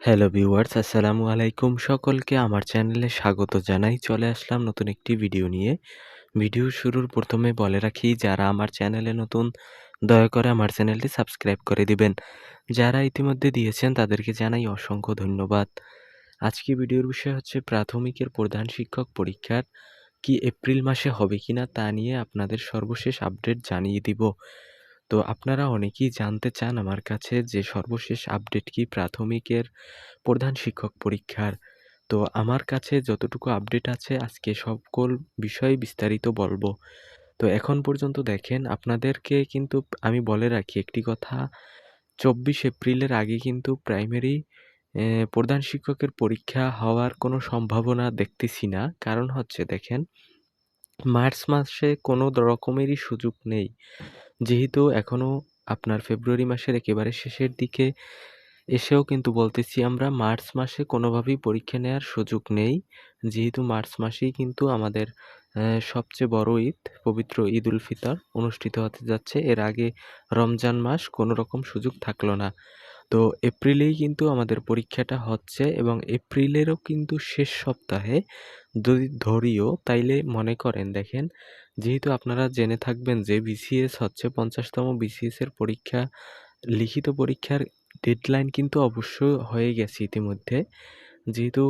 Hello viewers, আসসালামু আলাইকুম। সকলকে আমার চ্যানেলে স্বাগত জানাই। চলে আসলাম নতুন একটি ভিডিও নিয়ে। ভিডিও শুরুর প্রথমে বলে রাখি, যারা আমার চ্যানেলে নতুন দয়া করে আমার চ্যানেলটি সাবস্ক্রাইব করে দিবেন। যারা ইতিমধ্যে দিয়েছেন তাদেরকে জানাই অসংখ্য ধন্যবাদ। আজকে ভিডিওর বিষয় হচ্ছে প্রাথমিকের প্রধান শিক্ষক পরীক্ষার কি এপ্রিল মাসে হবে কিনা তা নিয়ে আপনাদের সর্বশেষ আপডেট জানিয়ে দিব। তো আপনারা অনেকেই জানতে চান আমার কাছে যে সর্বশেষ আপডেট কি প্রাথমিকের প্রধান শিক্ষক পরীক্ষার। তো আমার কাছে যতটুকু আপডেট আছে আজকে সকল বিষয়ে বিস্তারিত বলবো। তো এখন পর্যন্ত দেখেন, আপনাদেরকে কিন্তু আমি বলে রাখি একটি কথা, 24 এপ্রিলের আগে কিন্তু প্রাইমারি প্রধান শিক্ষকের পরীক্ষা হওয়ার কোনো সম্ভাবনা দেখতেছি না। কারণ হচ্ছে দেখেন, মার্চ মাসে কোনো রকমেরই সুযোগ নেই। যেহেতু এখনো আপনার ফেব্রুয়ারি মাসের একেবারে শেষের দিকে এসেও কিন্তু বলতেছি আমরা মার্চ মাসে কোনোভাবেই পরীক্ষা নেওয়ার সুযোগ নেই। যেহেতু মার্চ মাসেই কিন্তু আমাদের সবচেয়ে বড় ঈদ, পবিত্র ঈদ উল ফিতর অনুষ্ঠিত হতে যাচ্ছে। এর আগে রমজান মাস কোনো রকম সুযোগ থাকলো না। তো এপ্রিলেই কিন্তু আমাদের পরীক্ষাটা হচ্ছে এবং এপ্রিলেরও কিন্তু শেষ সপ্তাহে যদি ধরিও, তাইলে মনে করেন দেখেন, যেহেতু আপনারা জেনে থাকবেন যে বিসিএস হচ্ছে 50তম বিসিএস এর পরীক্ষা, লিখিত পরীক্ষার ডেডলাইন কিন্তু অবশ্য হয়ে গেছে ইতিমধ্যে। যেহেতু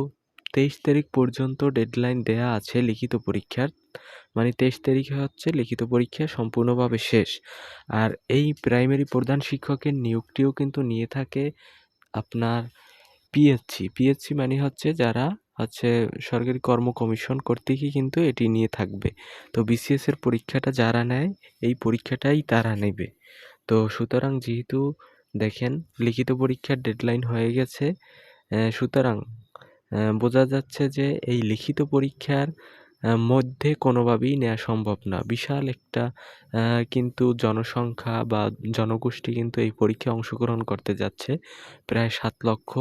23 তারিখ পর্যন্ত ডেডলাইন দেয়া আছে লিখিত পরীক্ষার, মানে 23 তারিখে হচ্ছে লিখিত পরীক্ষা সম্পূর্ণভাবে শেষ। আর এই প্রাইমারি প্রধান শিক্ষকের নিয়োগটিও কিন্তু নিয়ে থাকে আপনার পিএসসি মানে হচ্ছে যারা হচ্ছে সরকারি কর্ম কমিশন কর্তৃকই কিন্তু এটি নিয়ে থাকবে। তো বিসিএস এর পরীক্ষাটা যারা নেয়, এই পরীক্ষাটাই তারা নেবে। তো সুতরাং যেহেতু দেখেন লিখিত পরীক্ষার ডেডলাইন হয়ে গেছে, সুতরাং বোঝা যাচ্ছে যে এই লিখিত পরীক্ষার মধ্যে কোনোভাবেই নেয়া সম্ভব না। বিশাল একটা কিন্তু জনসংখ্যা বা জনগোষ্ঠী কিন্তু এই পরীক্ষায় অংশগ্রহণ করতে যাচ্ছে। প্রায় ৭ লক্ষ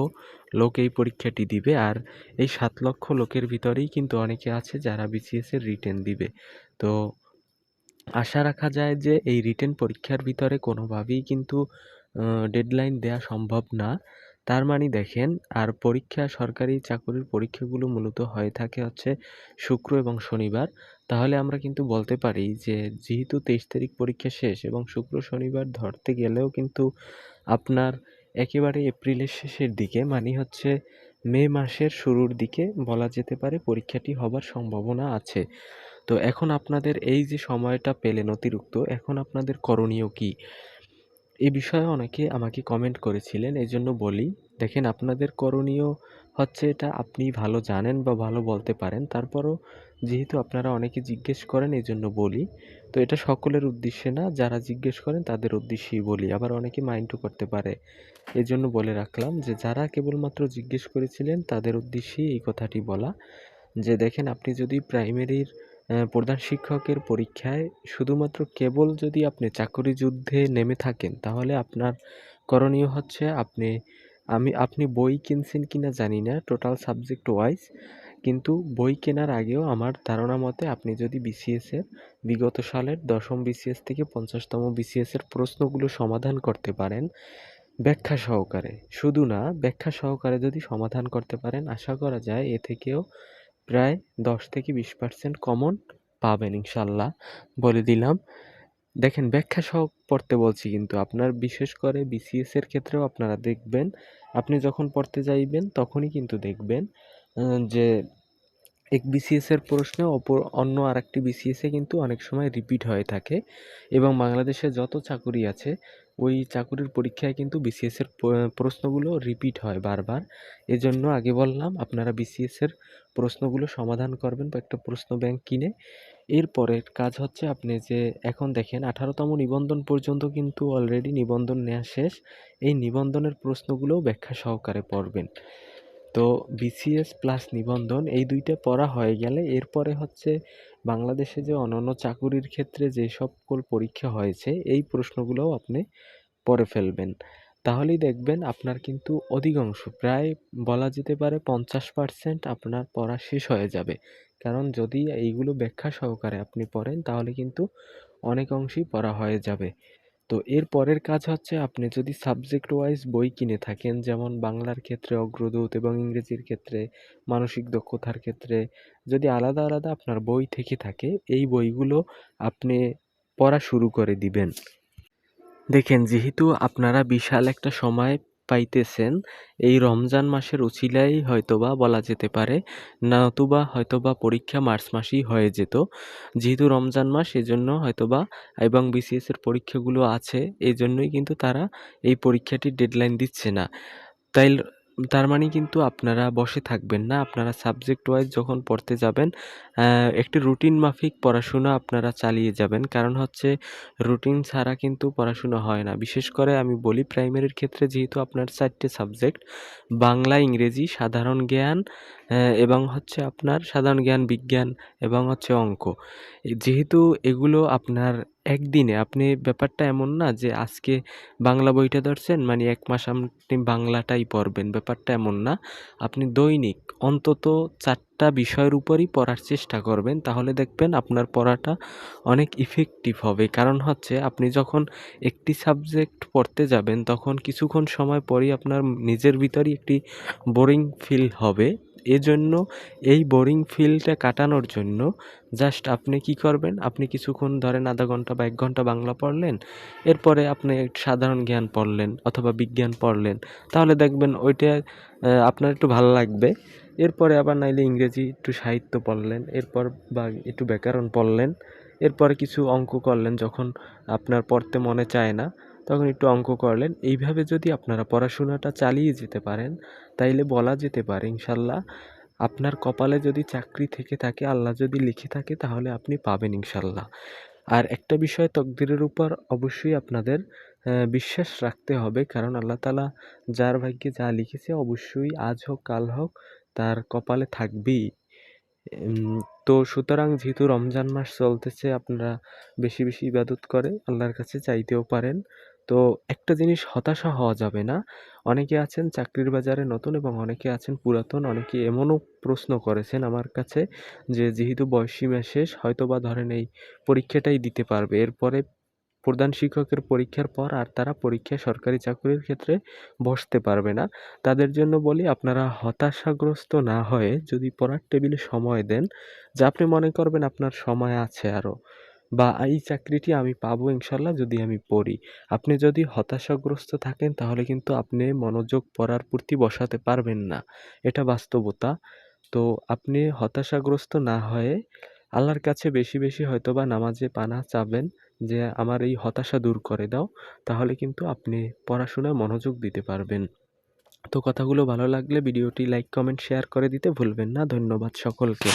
লোক এই পরীক্ষাটি দিবে। আর এই ৭ লক্ষ লোকের ভিতরেই কিন্তু অনেকে আছে যারা বিসিএস এর রিটেন দিবে। তো আশা রাখা যায় যে এই রিটেন পরীক্ষার ভিতরে কোনোভাবেই কিন্তু ডেডলাইন দেয়া সম্ভব না। তার মানে দেখেন, আর পরীক্ষা, সরকারি চাকুরির পরীক্ষাগুলো মূলত হয়ে থাকে হচ্ছে শুক্র এবং শনিবার। তাহলে আমরা কিন্তু বলতে পারি যে যেহেতু 23 তারিখ পরীক্ষা শেষ এবং শুক্র শনিবার ধরতে গেলেও কিন্তু আপনার একেবারে এপ্রিলের শেষের দিকে, মানে হচ্ছে মে মাসের শুরুর দিকে বলা যেতে পারে পরীক্ষাটি হবার সম্ভাবনা আছে। তো এখন আপনাদের এই যে সময়টা পেলেন অতিরিক্ত, এখন আপনাদের করণীয় কি? এ বিষয়ে অনেকে আমাকে কমেন্ট করেছিলেন, এজন্য বলি। দেখেন, আপনাদের করণীয় হচ্ছে, এটা আপনি ভালো জানেন বা ভালো বলতে পারেন। তারপরও যেহেতু আপনারা অনেকে জিজ্ঞেস করেন এজন্য বলি। তো এটা সকলের উদ্দেশ্যে না, যারা জিজ্ঞেস করেন তাদের উদ্দেশ্যেই বলি। আবার অনেকে মাইন্ডও করতে পারে। এজন্য বলে রাখলাম যে যারা কেবলমাত্র জিজ্ঞেস করেছিলেন তাদের উদ্দেশ্যেই এই কথাটি বলা। যে দেখেন, আপনি যদি প্রাইমারির প্রধান শিক্ষকের পরীক্ষায় শুধুমাত্র কেবল যদি আপনি চাকরি যুদ্ধে নেমে থাকেন, তাহলে আপনার করণীয় হচ্ছে আপনি বই কিনছেন কিনা জানি না টোটাল সাবজেক্ট ওয়াইজ, কিন্তু বই কেনার আগেও আমার ধারণা মতে আপনি যদি বিসিএস এর বিগত সালের 10ম বিসিএস থেকে 50তম বিসিএস এর প্রশ্নগুলো সমাধান করতে পারেন ব্যাখ্যা সহকারে, শুধু না ব্যাখ্যা সহকারে যদি সমাধান করতে পারেন, আশা করা যায় এ থেকেও প্রায় 10 থেকে 20% কমন পাবেন ইনশাল্লাহ, বলে দিলাম। দেখেন, ব্যাখ্যা সহ পড়তে বলছি, কিন্তু আপনার বিশেষ করে বিসিএস এর ক্ষেত্রেও আপনারা দেখবেন, আপনি যখন পড়তে যাইবেন তখনই কিন্তু দেখবেন যে এক বিসিএস এর প্রশ্ন অন্য আরেকটি বিসিএস এ কিন্তু অনেক সময় রিপিট হয়ে থাকে এবং বাংলাদেশে যত চাকুরি আছে ওই চাকুরির পরীক্ষায় কিন্তু বিসিএস এর প্রশ্নগুলো রিপিট হয় বারবার। এজন্য আগে বললাম আপনারা বিসিএস এর প্রশ্নগুলো সমাধান করবেন বা একটা প্রশ্ন ব্যাংক কিনে। এরপরের কাজ হচ্ছে আপনি যে এখন দেখেন 18তম নিবন্ধন পর্যন্ত কিন্তু অলরেডি নিবন্ধন নেওয়া শেষ। এই নিবন্ধনের প্রশ্নগুলোও ব্যাখ্যা সহকারে পড়বেন। তো বিসিএস প্লাস নিবন্ধন এই দুইটা পড়া হয়ে গেলে এরপরে হচ্ছে বাংলাদেশে যে অন্যান্য চাকুরির ক্ষেত্রে যে সকল পরীক্ষা হয়েছে এই প্রশ্নগুলোও আপনি পড়ে ফেলবেন। তাহলেই দেখবেন আপনার কিন্তু অধিকাংশ, প্রায় বলা যেতে পারে 50% আপনার পড়া শেষ হয়ে যাবে। কারণ যদি এইগুলো ব্যাখ্যা সহকারে আপনি পড়েন তাহলে কিন্তু অনেক অংশেই পড়া হয়ে যাবে। তো এর পরের কাজ হচ্ছে আপনি যদি সাবজেক্ট ওয়াইজ বই কিনে থাকেন, যেমন বাংলার ক্ষেত্রে অগ্রদূত এবং ইংরেজির ক্ষেত্রে মানসিক দক্ষতার ক্ষেত্রে যদি আলাদা আলাদা আপনার বই থেকে থাকে, এই বইগুলো আপনি পড়া শুরু করে দিবেন। দেখেন, যেহেতু আপনারা বিশাল একটা সময় পাইতেছেন, এই রমজান মাসের উছিলাই হয়তোবা বলা যেতে পারে, নতুবা হয়তোবা পরীক্ষা মার্চ মাসেই হয়ে যেত। যেহেতু রমজান মাস, এজন্য হয়তোবা এবং বিসিএস এর পরীক্ষাগুলো আছে, এই জন্যই কিন্তু তারা এই পরীক্ষাটির ডেডলাইন দিচ্ছে না। তাই তার মানে কিন্তু আপনারা বসে থাকবেন না। আপনারা সাবজেক্ট ওয়াইজ যখন পড়তে যাবেন, একটি রুটিন মাফিক পড়াশোনা আপনারা চালিয়ে যাবেন। কারণ হচ্ছে রুটিন ছাড়া কিন্তু পড়াশোনা হয় না। বিশেষ করে আমি বলি প্রাইমারির ক্ষেত্রে যেহেতু আপনার ৪ টে সাবজেক্ট বাংলা, ইংরেজি, সাধারণ জ্ঞান এবং হচ্ছে আপনার সাধারণ জ্ঞান, বিজ্ঞান এবং হচ্ছে অঙ্ক। যেহেতু এগুলো আপনার একদিনে আপনি ব্যাপারটা এমন না যে আজকে বাংলা বইটা ধরছেন মানে ১ মাস আপনি বাংলাটাই পড়বেন, ব্যাপারটা এমন না। আপনি দৈনিক অন্তত ৪ টা বিষয়ের উপরই পড়ার চেষ্টা করবেন, তাহলে দেখবেন আপনার পড়াটা অনেক ইফেক্টিভ হবে। কারণ হচ্ছে আপনি যখন একটি সাবজেক্ট পড়তে যাবেন তখন কিছুক্ষণ সময় পরেই আপনার নিজের ভিতরই একটি বোরিং ফিল হবে। এজন্য এই বোরিং ফিলটা কাটানোর জন্য জাস্ট আপনি কি করবেন, আপনি কিছুক্ষণ ধরেন ০.৫ ঘন্টা বা ১ ঘন্টা বাংলা পড়লেন, এরপরে আপনি একটু সাধারণ জ্ঞান পড়লেন অথবা বিজ্ঞান পড়লেন, তাহলে দেখবেন ওইটা আপনার একটু ভালো লাগবে। এরপরে আবার নাইলে ইংরেজি একটু সাহিত্য পড়লেন, এরপর বা একটু ব্যাকরণ পড়লেন, এরপরে কিছু অঙ্ক করলেন, যখন আপনার পড়তে মনে চায় না তখন একটু অঙ্ক করলেন। এইভাবে যদি আপনারা পড়াশোনাটা চালিয়ে যেতে পারেন, তাইলে বলা যেতে পারে ইনশাল্লাহ আপনার কপালে যদি চাকরি থেকে থাকে, আল্লাহ যদি লিখে থাকে, তাহলে আপনি পাবেন ইনশাল্লাহ। আর একটা বিষয়, তকদিরের উপর অবশ্যই আপনাদের বিশ্বাস রাখতে হবে, কারণ আল্লাহ তাআলা যার ভাগ্যে যা লিখেছে অবশ্যই আজ হোক কাল হোক তার কপালে থাকবেই। তো সুতরাং যেহেতু রমজান মাস চলতেছে, আপনারা বেশি বেশি ইবাদত করে আল্লাহর কাছে চাইতেও পারেন। তো একটা জিনিস, হতাশা হওয়া যাবে না। অনেকে আছেন চাকরির বাজারে নতুন এবং অনেকে আছেন পুরাতন। অনেকে এমনও প্রশ্ন করেছেন আমার কাছে যে যেহেতু বয়সসীমা শেষ, হয়তোবা ধরেন এই পরীক্ষাটাই দিতে পারবে, এরপরে প্রধান শিক্ষকের পরীক্ষার পর আর তারা পরীক্ষায় সরকারি চাকরির ক্ষেত্রে বসতে পারবে না। তাদের জন্য বলি, আপনারা হতাশাগ্রস্ত না হয়ে যদি পড়ার টেবিলে সময় দেন, যে আপনি মনে করবেন আপনার সময় আছে আরও, বা এই চাকরিটি আমি পাবো ইনশাল্লাহ যদি আমি পড়ি। আপনি যদি হতাশাগ্রস্ত থাকেন তাহলে কিন্তু আপনি মনোযোগ পড়ার প্রতি বসাতে পারবেন না, এটা বাস্তবতা। তো আপনি হতাশাগ্রস্ত না হয়ে আল্লাহর কাছে বেশি বেশি হয়তোবা নামাজে পানাহ চাবেন যে আমার এই হতাশা দূর করে দাও, তাহলে কিন্তু আপনি পড়াশোনায় মনোযোগ দিতে পারবেন। তো কথাগুলো ভালো লাগলে ভিডিওটি লাইক, কমেন্ট, শেয়ার করে দিতে ভুলবেন না। ধন্যবাদ সকলকে।